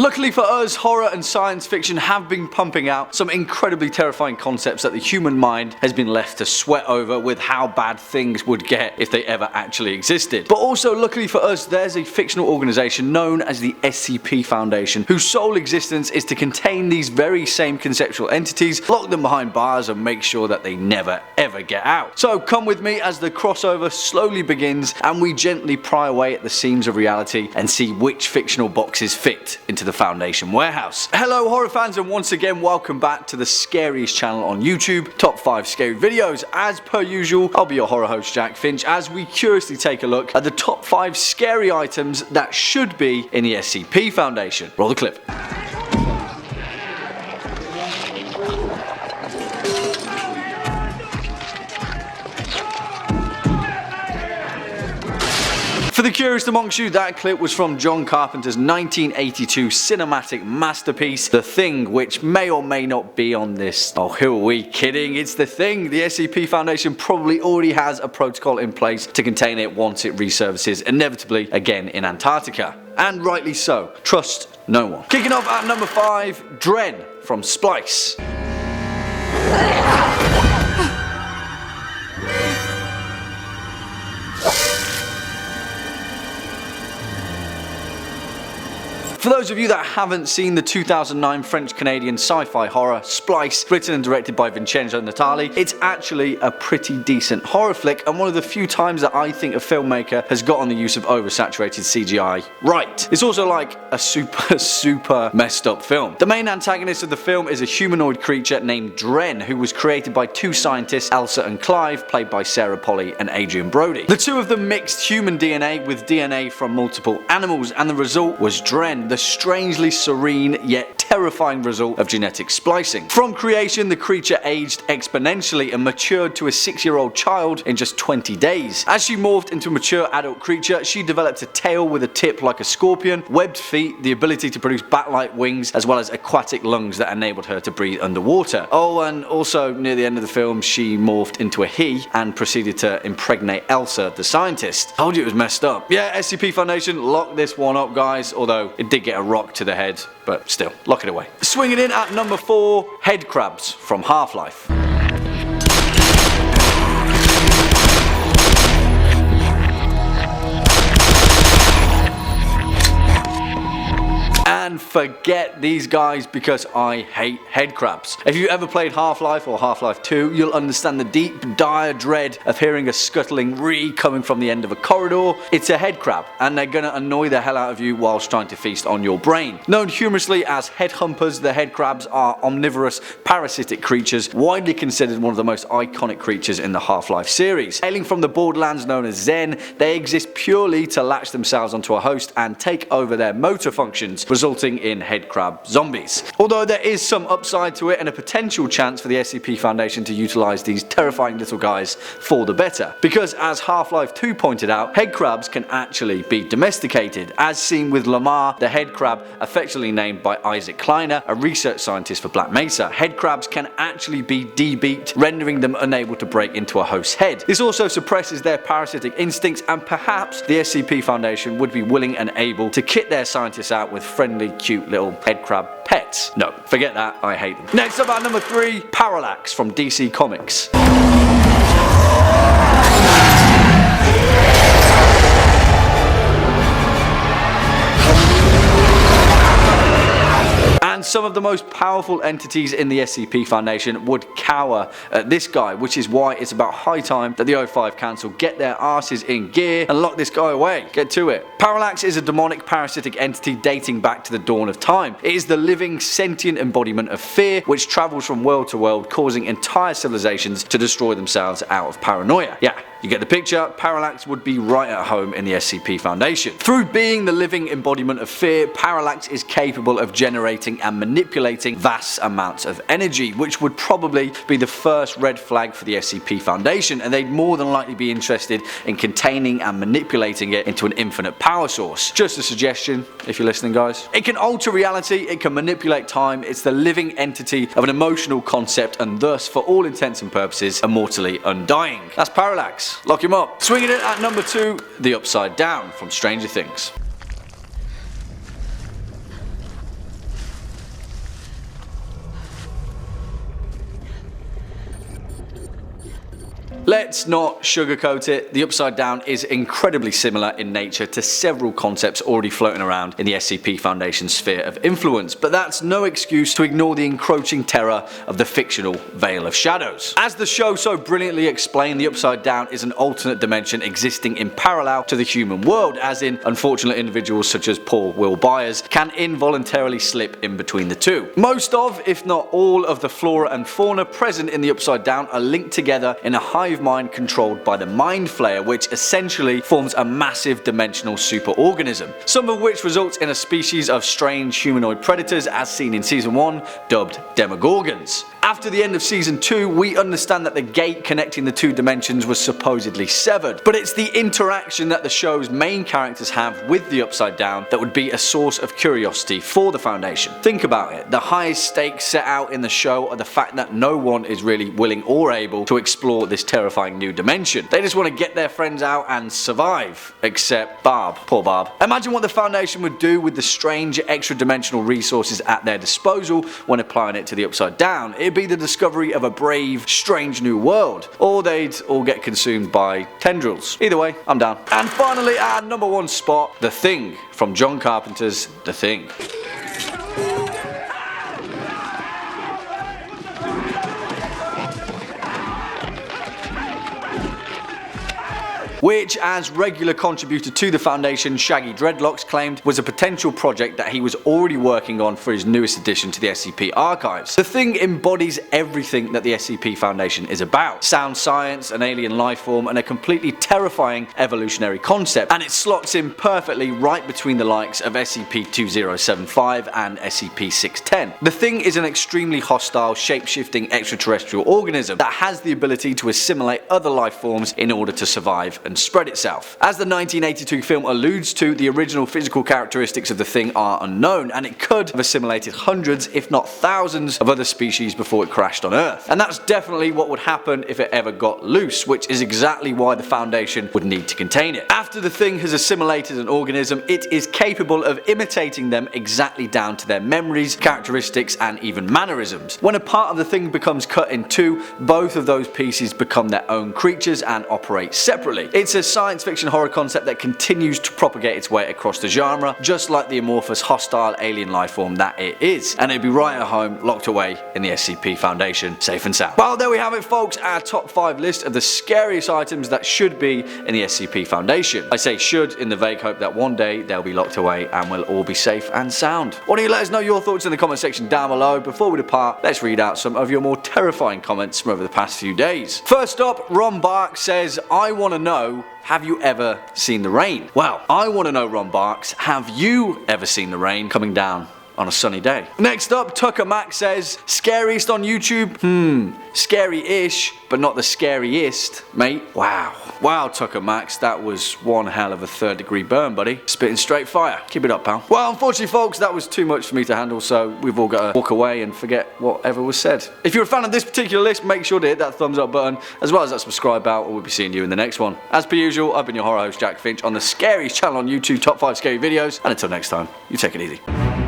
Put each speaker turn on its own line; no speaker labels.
Luckily for us, horror and science fiction have been pumping out some incredibly terrifying concepts that the human mind has been left to sweat over with how bad things would get if they ever actually existed. But also, luckily for us, there's a fictional organization known as the SCP Foundation, whose sole existence is to contain these very same conceptual entities, lock them behind bars and make sure that they never ever get out. So come with me as the crossover slowly begins and we gently pry away at the seams of reality and see which fictional boxes fit into the Foundation warehouse. Hello horror fans, and once again welcome back to the Scariest channel on YouTube, top 5 scary videos. As per usual, I'll be your horror host Jack Finch as we curiously take a look at the top 5 scary items that should be in the SCP Foundation. Roll the clip. For the curious amongst you, that clip was from John Carpenter's 1982 cinematic masterpiece, The Thing, which may or may not be on this. Oh, who are we kidding? It's The Thing. The SCP Foundation probably already has a protocol in place to contain it once it resurfaces, inevitably again in Antarctica. And rightly so. Trust no one. Kicking off at number 5, Dren from Splice. For those of you that haven't seen the 2009 French-Canadian sci-fi horror Splice, written and directed by Vincenzo Natali, it's actually a pretty decent horror flick and one of the few times that I think a filmmaker has gotten the use of oversaturated CGI right. It's also like a super messed up film. The main antagonist of the film is a humanoid creature named Dren, who was created by 2 scientists, Elsa and Clive, played by Sarah Polley and Adrian Brody. The 2 of them mixed human DNA with DNA from multiple animals, and the result was Dren, the strangely serene yet terrifying result of genetic splicing. From creation, the creature aged exponentially and matured to a 6-year-old child in just 20 days. As she morphed into a mature adult creature, she developed a tail with a tip like a scorpion, webbed feet, the ability to produce bat-like wings, as well as aquatic lungs that enabled her to breathe underwater. Oh, and also near the end of the film, she morphed into a he and proceeded to impregnate Elsa, the scientist. Told you it was messed up. Yeah, SCP Foundation, lock this one up, guys, although it did get a rock to the head, but still, lock it away. Swinging in at number 4, Headcrabs from Half-Life. And forget these guys because I hate headcrabs. If you've ever played Half-Life or Half-Life 2, you'll understand the deep, dire dread of hearing a scuttling "ree" coming from the end of a corridor. It's a headcrab, and they're gonna annoy the hell out of you whilst trying to feast on your brain. Known humorously as headhumpers, the headcrabs are omnivorous, parasitic creatures, widely considered one of the most iconic creatures in the Half-Life series. Hailing from the borderlands known as Zen, they exist purely to latch themselves onto a host and take over their motor functions, resulting in headcrab zombies. Although there is some upside to it and a potential chance for the SCP Foundation to utilize these terrifying little guys for the better. Because as Half-Life 2 pointed out, headcrabs can actually be domesticated, as seen with Lamar, the headcrab affectionately named by Isaac Kleiner, a research scientist for Black Mesa. Headcrabs can actually be debeaked, rendering them unable to break into a host's head. This also suppresses their parasitic instincts, and perhaps the SCP Foundation would be willing and able to kit their scientists out with friendly, cute little headcrab pets. No, forget that, I hate them. Next up at number 3, Parallax from DC Comics. And some of the most powerful entities in the SCP Foundation would cower at this guy, which is why it's about high time that the O5 Council get their asses in gear and lock this guy away. Get to it. Parallax is a demonic parasitic entity dating back to the dawn of time. It is the living, sentient embodiment of fear, which travels from world to world, causing entire civilizations to destroy themselves out of paranoia. Yeah, you get the picture. Parallax would be right at home in the SCP Foundation. Through being the living embodiment of fear, Parallax is capable of generating and manipulating vast amounts of energy, which would probably be the first red flag for the SCP Foundation, and they'd more than likely be interested in containing and manipulating it into an infinite power source. Just a suggestion, if you're listening, guys. It can alter reality, it can manipulate time, it's the living entity of an emotional concept, and thus, for all intents and purposes, immortally undying. That's Parallax. Lock him up. Swinging it at number 2, the Upside Down from Stranger Things. Let's not sugarcoat it, the Upside Down is incredibly similar in nature to several concepts already floating around in the SCP Foundation sphere of influence, but that's no excuse to ignore the encroaching terror of the fictional Veil of Shadows. As the show so brilliantly explained, the Upside Down is an alternate dimension existing in parallel to the human world, as in unfortunate individuals such as poor Will Byers can involuntarily slip in between the two. Most of, if not all, of the flora and fauna present in the Upside Down are linked together in a hive mind controlled by the Mind Flayer, which essentially forms a massive dimensional superorganism, some of which results in a species of strange humanoid predators as seen in Season 1, dubbed Demogorgons. After the end of Season 2, we understand that the gate connecting the two dimensions was supposedly severed, but it's the interaction that the show's main characters have with the Upside Down that would be a source of curiosity for the Foundation. Think about it, the highest stakes set out in the show are the fact that no one is really willing or able to explore this terrifying new dimension. They just want to get their friends out and survive, except Barb. Poor Barb. Imagine what the Foundation would do with the strange extra-dimensional resources at their disposal when applying it to the Upside Down. It'd be the discovery of a brave, strange new world, or they'd all get consumed by tendrils. Either way, I'm down. And finally, our number one spot, The Thing, from John Carpenter's The Thing. Which, as regular contributor to the Foundation Shaggy Dreadlocks claimed, was a potential project that he was already working on for his newest addition to the SCP archives. The Thing embodies everything that the SCP Foundation is about: sound science, an alien life form, and a completely terrifying evolutionary concept, and it slots in perfectly right between the likes of SCP-2075 and SCP-610. The Thing is an extremely hostile, shape-shifting extraterrestrial organism that has the ability to assimilate other life forms in order to survive and spread itself. As the 1982 film alludes to, the original physical characteristics of the Thing are unknown, and it could have assimilated hundreds, if not thousands, of other species before it crashed on Earth. And that's definitely what would happen if it ever got loose, which is exactly why the Foundation would need to contain it. After the Thing has assimilated an organism, it is capable of imitating them exactly down to their memories, characteristics, and even mannerisms. When a part of the Thing becomes cut in two, both of those pieces become their own creatures and operate separately. It's a science fiction horror concept that continues to propagate its way across the genre, just like the amorphous, hostile alien life form that it is. And it'd be right at home, locked away in the SCP Foundation, safe and sound. Well, there we have it, folks, our top 5 list of the scariest items that should be in the SCP Foundation. I say should in the vague hope that one day they'll be locked away and we'll all be safe and sound. Why don't you let us know your thoughts in the comment section down below. Before we depart, let's read out some of your more terrifying comments from over the past few days. First up, Ron Barks says, I want to know, have you ever seen the rain? Well, I want to know, Ron Barks, have you ever seen the rain coming down on a sunny day? Next up, Tucker Mac says, scariest on YouTube? Scary-ish, but not the scariest, mate. Wow, Tucker Max, that was one hell of a 3rd-degree burn, buddy. Spitting straight fire. Keep it up, pal. Well, unfortunately, folks, that was too much for me to handle, so we've all got to walk away and forget whatever was said. If you're a fan of this particular list, make sure to hit that thumbs up button, as well as that subscribe bell, or we'll be seeing you in the next one. As per usual, I've been your horror host, Jack Finch, on the Scariest channel on YouTube, top 5 scary videos, and until next time, you take it easy.